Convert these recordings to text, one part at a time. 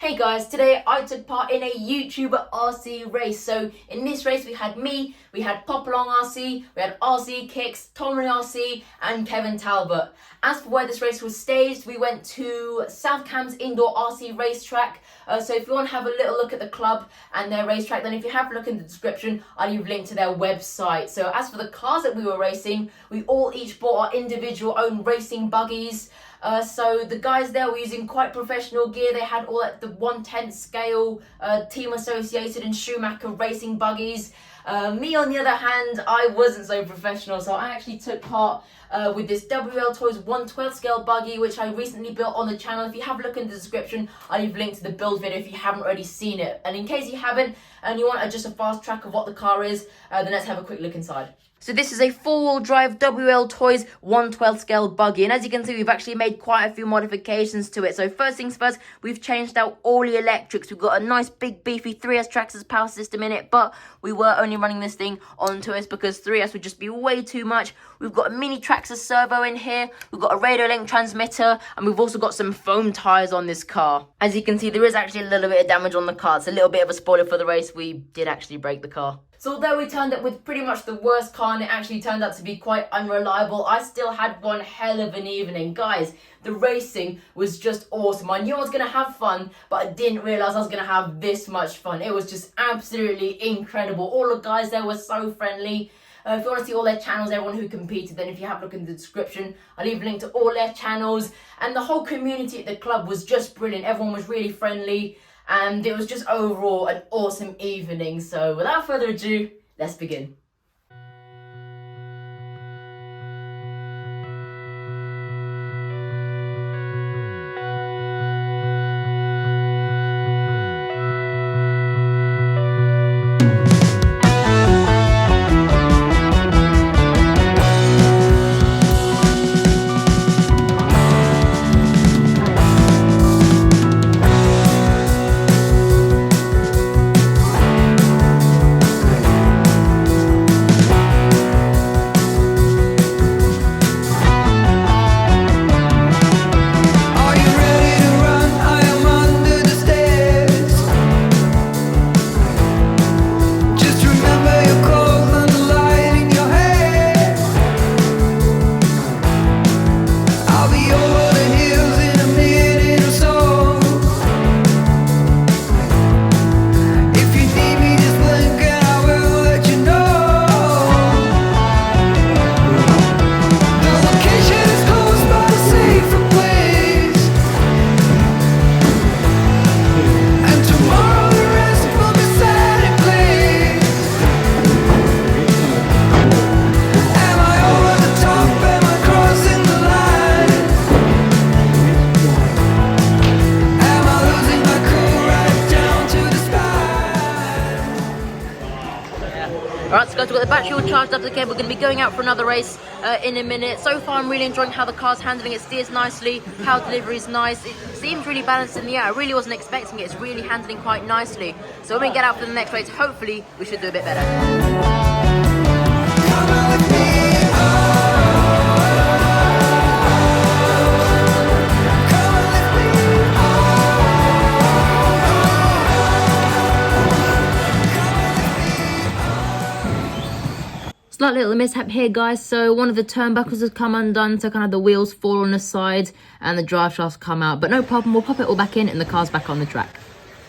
Hey guys, today I took part in a YouTuber RC race. So in this race we had me, we had Popalong RC, we had RC Kicks, Tommy RC and Kevin Talbot. As for where this race was staged, we went to SouthCambs Indoor RC Racetrack. So if you want to have a little look at the club and their racetrack, then if you have a look in the description, I'll leave a link to their website. So as for the cars that we were racing, we all each bought our individual own racing buggies. So the guys there were using quite professional gear. They had all at the 1/10 scale Team Associated and Schumacher racing buggies. Me on the other hand, I wasn't so professional, so I actually took part with this WL Toys 1/12 scale buggy, which I recently built on the channel. If you have a look in the description, I'll leave a link to the build video if you haven't already seen it. And in case you haven't, and you want just a fast track of what the car is, then let's have a quick look inside. So this is a four-wheel drive WL Toys 1/12 scale buggy, and as you can see, we've actually made quite a few modifications to it. So first things first, we've changed out all the electrics. We've got a nice big beefy 3S Traxxas power system in it, but we were only running this thing on 2S because 3S would just be way too much. We've got a mini Traxxas servo in here, we've got a radio link transmitter, and we've also got some foam tyres on this car. As you can see, there is actually a little bit of damage on the car. It's a little bit of a spoiler for the race. We did actually break the car. So although we turned up with pretty much the worst car and it actually turned out to be quite unreliable, I still had one hell of an evening. Guys, the racing was just awesome. I knew I was going to have fun, but I didn't realise I was going to have this much fun. It was just absolutely incredible. All the guys there were so friendly. If you want to see all their channels, everyone who competed, then if you have a look in the description, I'll leave a link to all their channels. And the whole community at the club was just brilliant. Everyone was really friendly. And it was just overall an awesome evening. So without further ado, let's begin. Alright, so guys, we've got the battery all charged up again. We're going to be going out for another race in a minute. So far, I'm really enjoying how the car's handling. It steers nicely, power delivery is nice. It seems really balanced in the air. I really wasn't expecting it. It's really handling quite nicely. So when we get out for the next race, hopefully we should do a bit better. Come on with me. Slight little mishap here, guys. So one of the turnbuckles has come undone, so kind of the wheels fall on the side and the drive shafts come out, but no problem, we'll pop it all back in and the car's back on the track.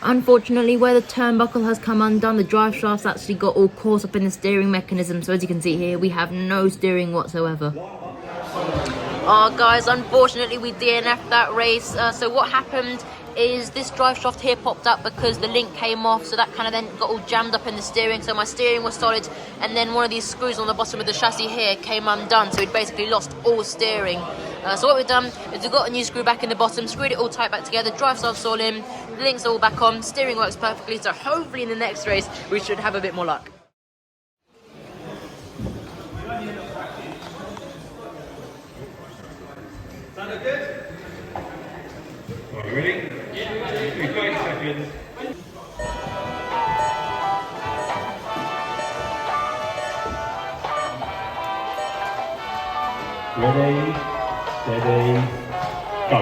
Unfortunately, where the turnbuckle has come undone, the drive shafts actually got all caught up in the steering mechanism, so as you can see here, we have no steering whatsoever. Oh guys, unfortunately we DNF'd that race. So what happened is this drive shaft here popped up because the link came off, so that kind of then got all jammed up in the steering. So my steering was solid, and then one of these screws on the bottom of the chassis here came undone, so we'd basically lost all steering. So what we've done is we've got a new screw back in the bottom, screwed it all tight back together, drive shafts all in, the links are all back on, steering works perfectly, so hopefully in the next race we should have a bit more luck. Sound good? Are you ready? Yeah. 30 seconds. Ready, steady, go.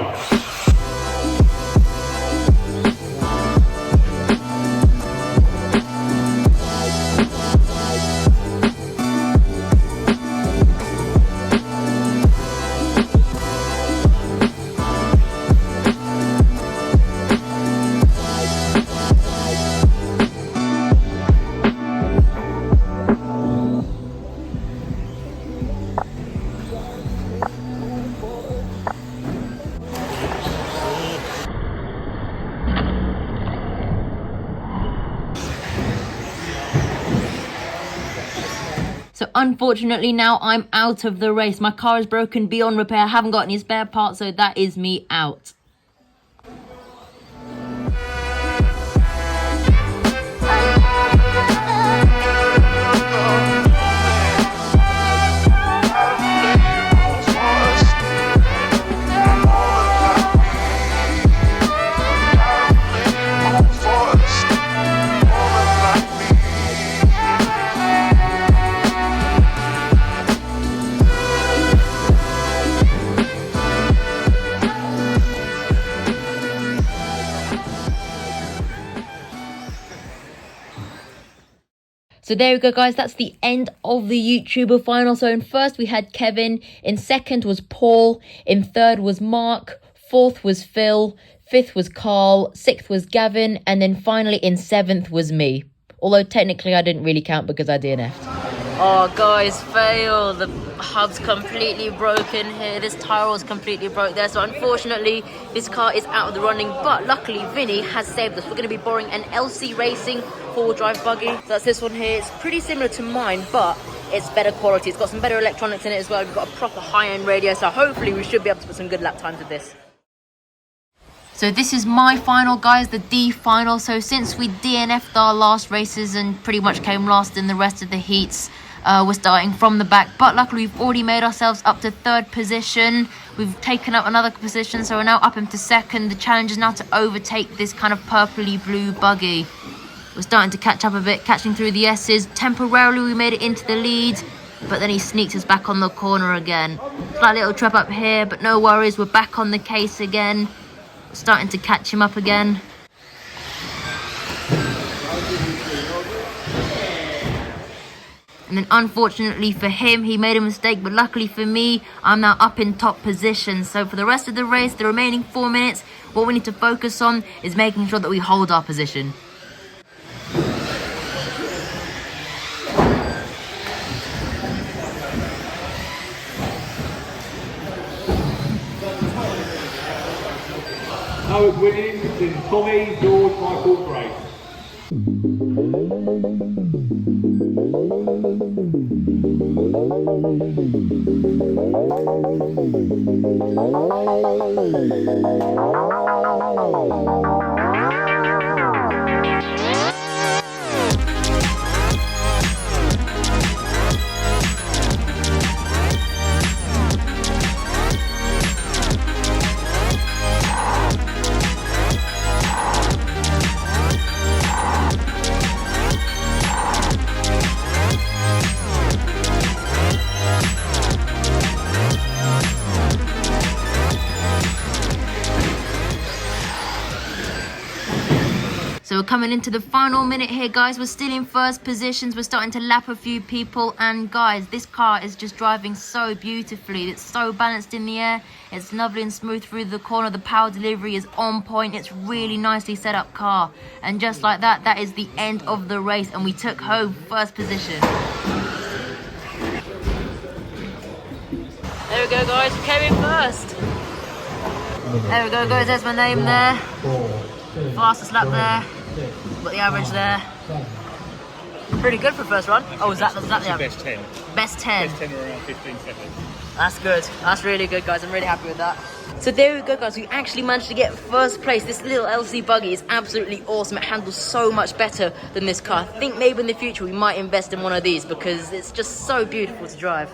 So unfortunately now I'm out of the race. My car is broken beyond repair. I haven't got any spare parts, so that is me out. So there we go, guys. That's the end of the YouTuber final. So in first we had Kevin. In second was Paul. In third was Mark. Fourth was Phil. Fifth was Carl. Sixth was Gavin. And then finally in seventh was me. Although technically I didn't really count because I DNF'd. Oh, guys, fail. The hub's completely broken here. This tire was completely broke there. So unfortunately, this car is out of the running. But luckily, Vinny has saved us. We're going to be borrowing an LC Racing four-wheel drive buggy. So that's this one here. It's pretty similar to mine, but it's better quality. It's got some better electronics in it as well. We've got a proper high-end radio. So hopefully we should be able to put some good lap times with this. So this is my final, guys, the D final. So since we DNF'd our last races and pretty much came last in the rest of the heats, we're starting from the back. But luckily, we've already made ourselves up to third position. We've taken up another position, so we're now up into second. The challenge is now to overtake this kind of purpley blue buggy. We're starting to catch up a bit, catching through the S's. Temporarily, we made it into the lead, but then he sneaks us back on the corner again. Slight little trap up here, but no worries. We're back on the case again. Starting to catch him up again. And then unfortunately for him, he made a mistake, but luckily for me, I'm now up in top position. So for the rest of the race, the remaining 4 minutes, what we need to focus on is making sure that we hold our position. Noah's winning, then Tommy, George, Michael, Grace. So we're coming into the final minute here, guys. We're still in first positions. We're starting to lap a few people. And guys, this car is just driving so beautifully. It's so balanced in the air. It's lovely and smooth through the corner. The power delivery is on point. It's really nicely set up car. And just like that, that is the end of the race. And we took home first position. There we go, guys. We came in first. There we go, guys. There's my name there. Fastest lap there. Got the average there. Pretty good for the first run. Oh, was that the average? Best 10. Best 10. Best 10 were around 15 seconds. That's good. That's really good, guys. I'm really happy with that. So there we go, guys. We actually managed to get first place. This little LC buggy is absolutely awesome. It handles so much better than this car. I think maybe in the future we might invest in one of these because it's just so beautiful to drive.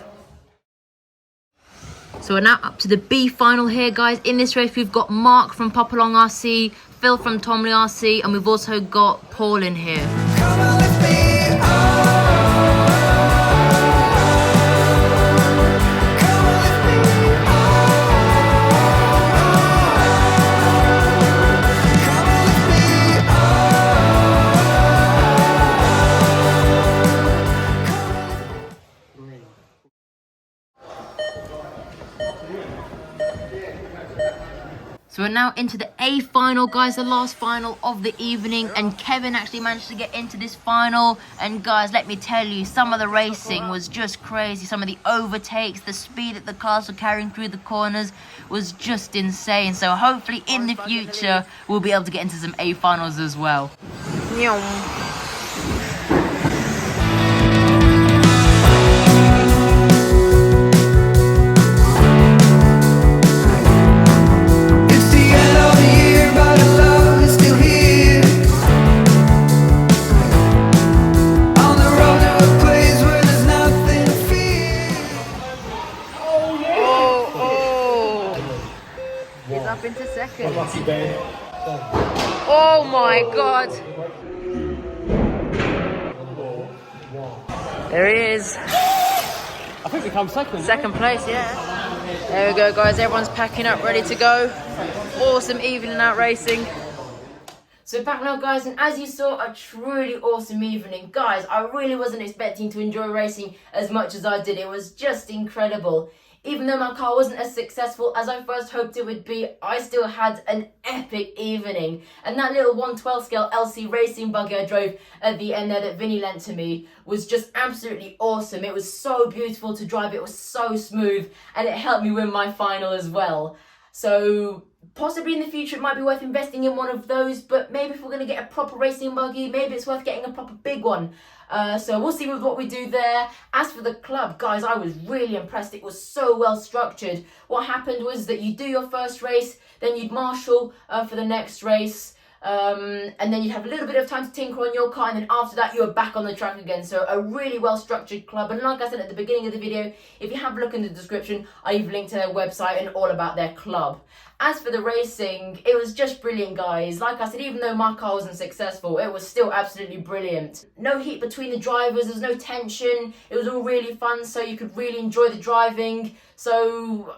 So we're now up to the B final here, guys. In this race, we've got Mark from Popalong RC, Phil from Tomley RC, and we've also got Paul in here. Come on, lift me up. So we're now into the A final, guys, the last final of the evening, and Kevin actually managed to get into this final. And guys, let me tell you, some of the racing was just crazy. Some of the overtakes, the speed that the cars were carrying through the corners was just insane. So hopefully in the future we'll be able to get into some A finals as well. my god. There he is. I think we come second. Second place, yeah. There we go, guys. Everyone's packing up, ready to go. Awesome evening out racing. So back now, guys, and as you saw, a truly awesome evening. Guys, I really wasn't expecting to enjoy racing as much as I did. It was just incredible. Even though my car wasn't as successful as I first hoped it would be, I still had an epic evening. And that little 1/12 scale LC racing buggy I drove at the end there that Vinny lent to me was just absolutely awesome. It was so beautiful to drive, it was so smooth, and it helped me win my final as well. So possibly in the future it might be worth investing in one of those, but maybe if we're going to get a proper racing buggy, maybe it's worth getting a proper big one. So we'll see with what we do there. As for the club, guys, I was really impressed. It was so well structured. What happened was that you do your first race, then you'd marshal for the next race, and then you'd have a little bit of time to tinker on your car, and then after that you were back on the track again. So a really well structured club, and like I said at the beginning of the video, if you have a look in the description, I've linked to their website and all about their club. As for the racing, it was just brilliant, guys. Like I said, even though my car wasn't successful, it was still absolutely brilliant. No heat between the drivers, there was no tension, it was all really fun, so you could really enjoy the driving. So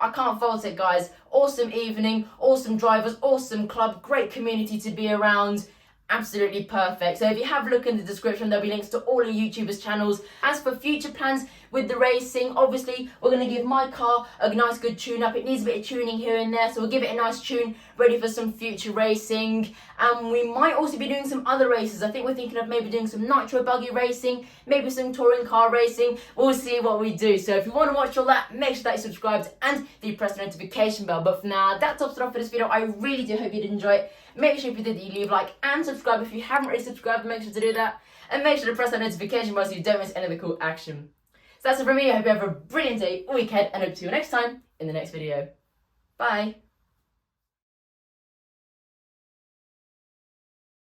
I can't fault it, guys. Awesome evening, awesome drivers, awesome club, great community to be around. Absolutely perfect. So if you have a look in the description, there'll be links to all the YouTubers' channels. As for future plans with the racing, obviously we're going to give my car a nice good tune up. It needs a bit of tuning here and there, so we'll give it a nice tune ready for some future racing. And we might also be doing some other races. I think we're thinking of maybe doing some nitro buggy racing, maybe some touring car racing. We'll see what we do. So if you want to watch all that, make sure that you're subscribed and that you press the notification bell. But for now, that tops it off for this video. I really do hope you did enjoy it. Make sure if you did that you leave a like and subscribe. If you haven't already subscribed, make sure to do that. And make sure to press that notification bell so you don't miss any of the cool action. So that's it from me. I hope you have a brilliant day, weekend, and hope to see you next time in the next video. Bye.